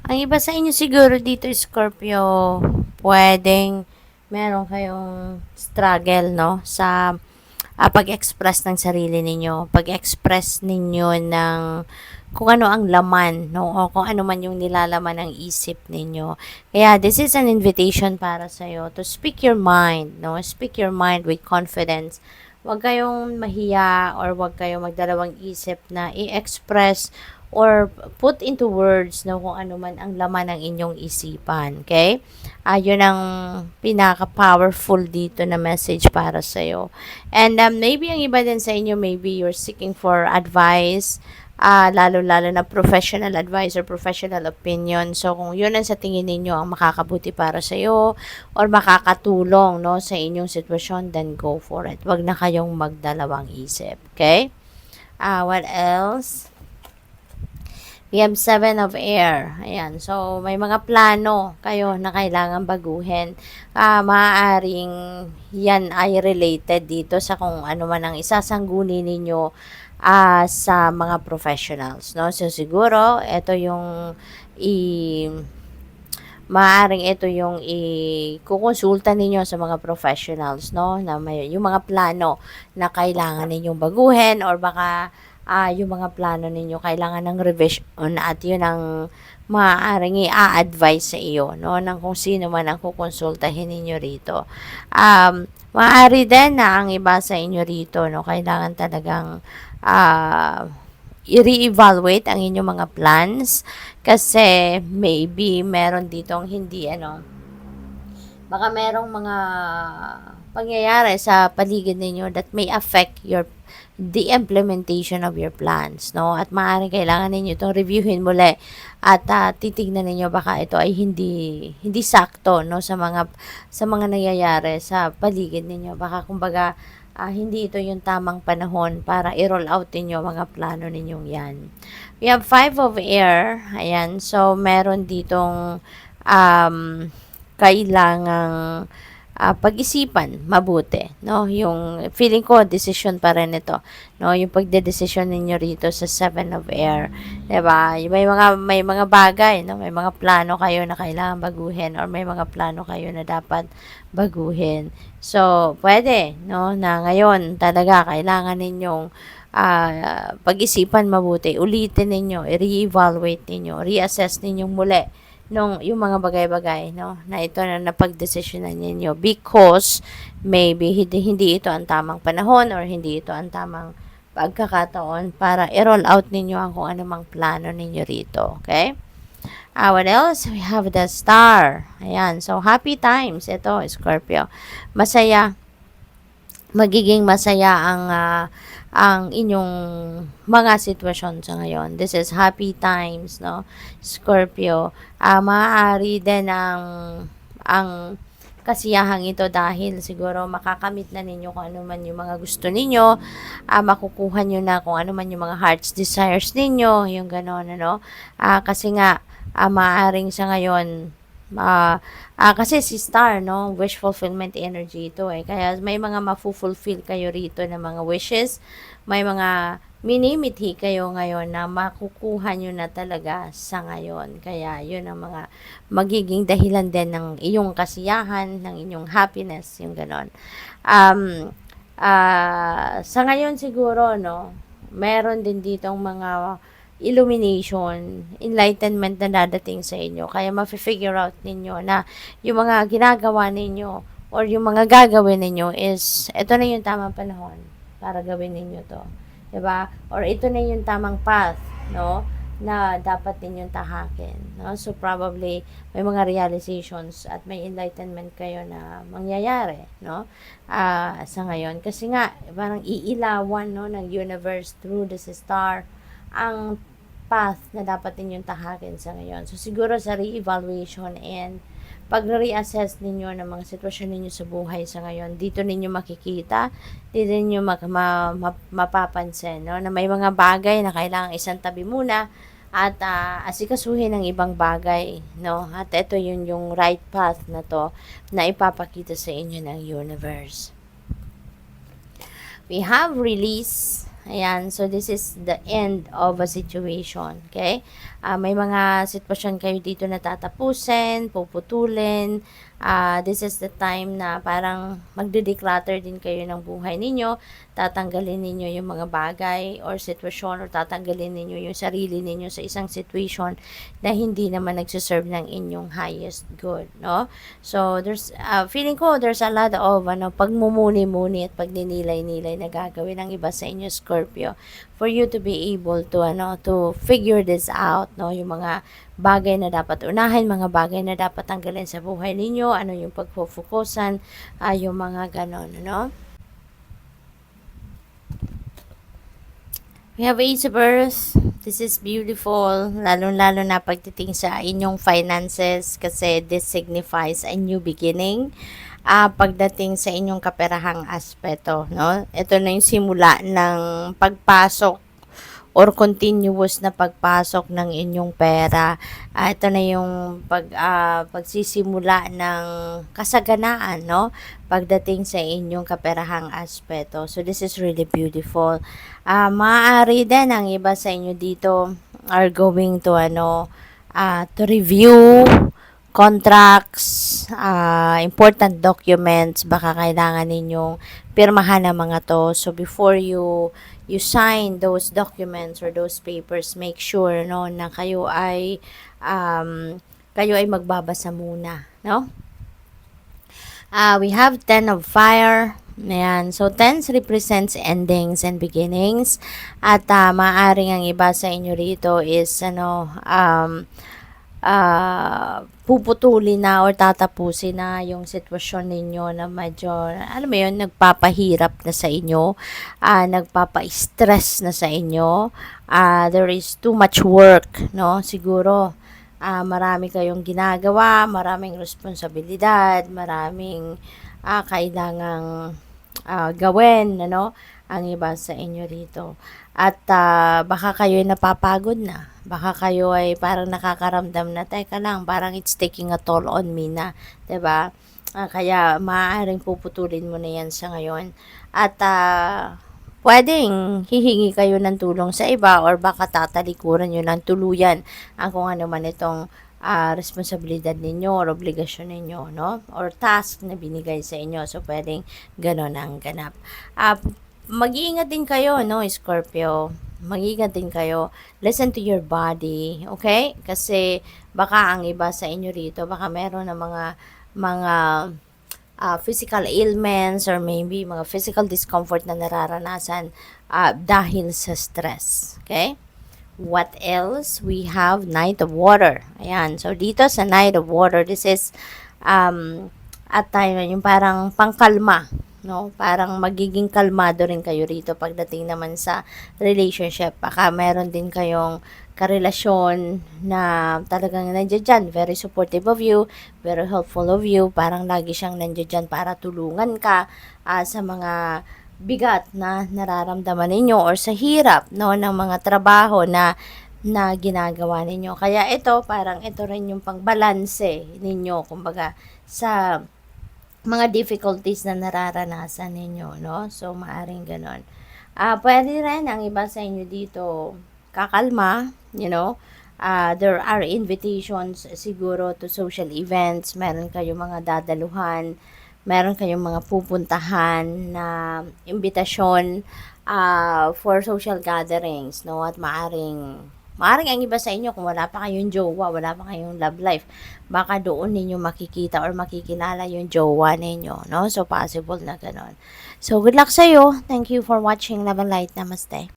Ang iba sa inyo siguro dito, Scorpio, puwedeng meron kayong struggle, no, sa pag-express ng sarili ninyo, pag-express ninyo ng kung ano ang laman, no, o kung ano man yung nilalaman ng isip ninyo. Kaya this is an invitation para sa iyo to speak your mind, no, speak your mind with confidence. Huwag kayong mahiya or huwag kayong magdalawang isip na i-express or put into words no kung ano man ang laman ng inyong isipan. Okay? Yun ang pinaka-powerful dito na message para sa'yo. And maybe ang iba din sa inyo, maybe you're seeking for advice, lalo-lalo na professional advice or professional opinion. So, kung yun ang sa tingin ninyo ang makakabuti para sa'yo or makakatulong no, sa inyong sitwasyon, then go for it. Huwag na kayong magdalawang isip. Okay? What else? We have Seven of Air. Ayan. So, may mga plano kayo na kailangan baguhin. Maaaring yan ay related dito sa kung ano man ang isasangguni ninyo sa mga professionals. No? So, siguro, ito yung maaaring ito yung kukonsulta ninyo sa mga professionals, no? Na may, yung mga plano na kailangan ninyong baguhin or baka yung mga plano ninyo kailangan ng revision at yun ang maaaring i-advise sa iyo, no? Ng kung sino man ang kukonsultahin ninyo rito. Maaari din na ang iba sa inyo rito, no? Kailangan talagang i-re-evaluate ang inyong mga plans kasi maybe meron ditong hindi baka merong mga pangyayari sa paligid ninyo that may affect the implementation of your plans, no? At maaaring kailangan ninyo itong reviewin muli at titignan ninyo baka ito ay hindi sakto, no, sa mga nangyayari sa paligid ninyo. Baka kumbaga hindi ito yung tamang panahon para i-roll out ninyo mga plano ninyong yan. We have Five of Air. Ayan. So, meron ditong kailangang pag-isipan mabuti, no? Yung feeling ko decision pa rin ito, no? Yung pagdedesisyon ninyo rito sa Seven of Air, 'di ba? May mga bagay, no? May mga plano kayo na kailangan baguhin or may mga plano kayo na dapat baguhin. So, pwede, no, na ngayon talaga kailangan ninyong pag-isipan mabuti, ulitin ninyo, i-re-evaluate ninyo, reassess ninyong muli yung mga bagay-bagay, no, na ito na napagdesisyonan ninyo because maybe hindi ito ang tamang panahon or hindi ito ang tamang pagkakataon para i-roll out ninyo ang kung anumang plano ninyo rito. Okay? What else? We have the star. Ayan. So, happy times. Ito, Scorpio. Masaya. Magiging masaya ang inyong mga sitwasyon sa ngayon. This is happy times, no? Scorpio. Maaari din ang kasiyahang ito dahil siguro makakamit na ninyo kung ano man yung mga gusto ninyo, makukuha nyo na kung ano man yung mga heart's desires ninyo, yung gano'n, ano? Kasi nga, maaaring sa ngayon, kasi si Star, no, wish fulfillment energy ito eh. Kaya may mga mafu-fulfill kayo rito ng mga wishes. May mga minimithi kayo ngayon na makukuha nyo na talaga sa ngayon. Kaya yun ang mga magiging dahilan din ng iyong kasiyahan, ng inyong happiness, yung ganon. Sa ngayon siguro, no, meron din ditong mga illumination, enlightenment na dadating sa inyo. Kaya ma-figure out ninyo na yung mga ginagawa ninyo or yung mga gagawin ninyo is, ito na yung tamang panahon para gawin ninyo to. Diba? Or ito na yung tamang path, no? Na dapat ninyong tahakin. No? So, probably, may mga realizations at may enlightenment kayo na mangyayari, no? Sa ngayon. Kasi nga, parang iilawan, no, ng universe through the star ang path na dapat ninyong tahakin sa ngayon. So, siguro sa re-evaluation and pag-reassess ninyo ng mga sitwasyon ninyo sa buhay sa ngayon, dito ninyo makikita, dito ninyo mapapansin, no, na may mga bagay na kailangang isang tabi muna at asikasuhin ng ibang bagay, no? At ito yung right path na to na ipapakita sa inyo ng universe. We have release. Ayan, so this is the end of a situation, okay? may mga sitwasyon kayo dito na tatapusin, puputulin. This is the time na parang magde-declutter din kayo ng buhay ninyo. Tatanggalin ninyo yung mga bagay or sitwasyon, or tatanggalin ninyo yung sarili ninyo sa isang situation na hindi naman nagsiserve ng inyong highest good, no? So, there's, feeling ko, there's a lot of, pagmumuni-muni at pagninilay-nilay na gagawin ng iba sa inyo, Scorpio, for you to be able to, to figure this out, no? Yung mga bagay na dapat unahin, mga bagay na dapat tanggalin sa buhay ninyo, ano yung pagfofokusan, yung mga ganon, no? We have Ace of Earth. This is beautiful, lalong-lalo na pagdating sa inyong finances, kasi this signifies a new beginning. Pagdating sa inyong kaperahang aspeto, no? Ito na yung simula ng pagpasok or continuous na pagpasok ng inyong pera. Ito na yung pagsisimula ng kasaganaan, no? Pagdating sa inyong kaperahang aspeto. So, this is really beautiful. Maaari din ang iba sa inyo dito are going to, to review contracts, important documents, baka kailangan ninyong pirmahan ng mga to. So, before you sign those documents or those papers, make sure, no, na kayo ay magbabasa muna, no? We have 10 of fire. Ayan. So, 10 represents endings and beginnings. At maaaring ang iba sa inyo rito is, puputulin na or tatapusin na yung sitwasyon ninyo na medyo, nagpapahirap na sa inyo, nagpapa-stress na sa inyo, there is too much work, no? Siguro, marami kayong ginagawa, maraming responsibilidad, maraming kailangang gawin, ang iba sa inyo rito. At baka kayo ay napapagod na. Baka kayo ay parang nakakaramdam na, teka lang, parang it's taking a toll on me na, 'di ba? Kaya maaaring puputulin mo na 'yan sa ngayon. At pwedeng hihingi kayo ng tulong sa iba, or baka tatalikuran nyo ng tuluyan ang kung ano man itong responsibilidad ninyo or obligasyon ninyo, no? Or task na binigay sa inyo. So, pwedeng ganon ang ganap. Mag-iingat din kayo, no, Scorpio? Mag-iingat din kayo. Listen to your body, okay? Kasi baka ang iba sa inyo rito, baka meron na mga physical ailments or maybe mga physical discomfort na nararanasan dahil sa stress, okay? What else? We have Knight of Water. Ayan. So, dito sa Knight of Water, this is at time yung parang pangkalma, no? Parang magiging kalmado rin kayo rito pagdating naman sa relationship. Baka meron din kayong karelasyon na talagang nandiyan dyan, very supportive of you, very helpful of you, parang lagi siyang nandiyan dyan para tulungan ka sa mga bigat na nararamdaman ninyo or sa hirap, no, ng mga trabaho na ginagawa ninyo. Kaya ito, parang ito rin yung pangbalanse ninyo, kumbaga, sa mga difficulties na nararanasan ninyo, no? So, maaring ganon. Pwede rin ang iba sa inyo dito kakalma, there are invitations siguro to social events, meron kayong mga dadaluhan, meron kayong mga pupuntahan na imbitasyon for social gatherings, no? At maaring ang iba sa inyo, kung wala pa kayong jowa, wala pa kayong love life, baka doon ninyo makikita or makikilala yung jowa ninyo, no? So, possible na ganon. So, good luck sa'yo. Thank you for watching. Love and light. Namaste.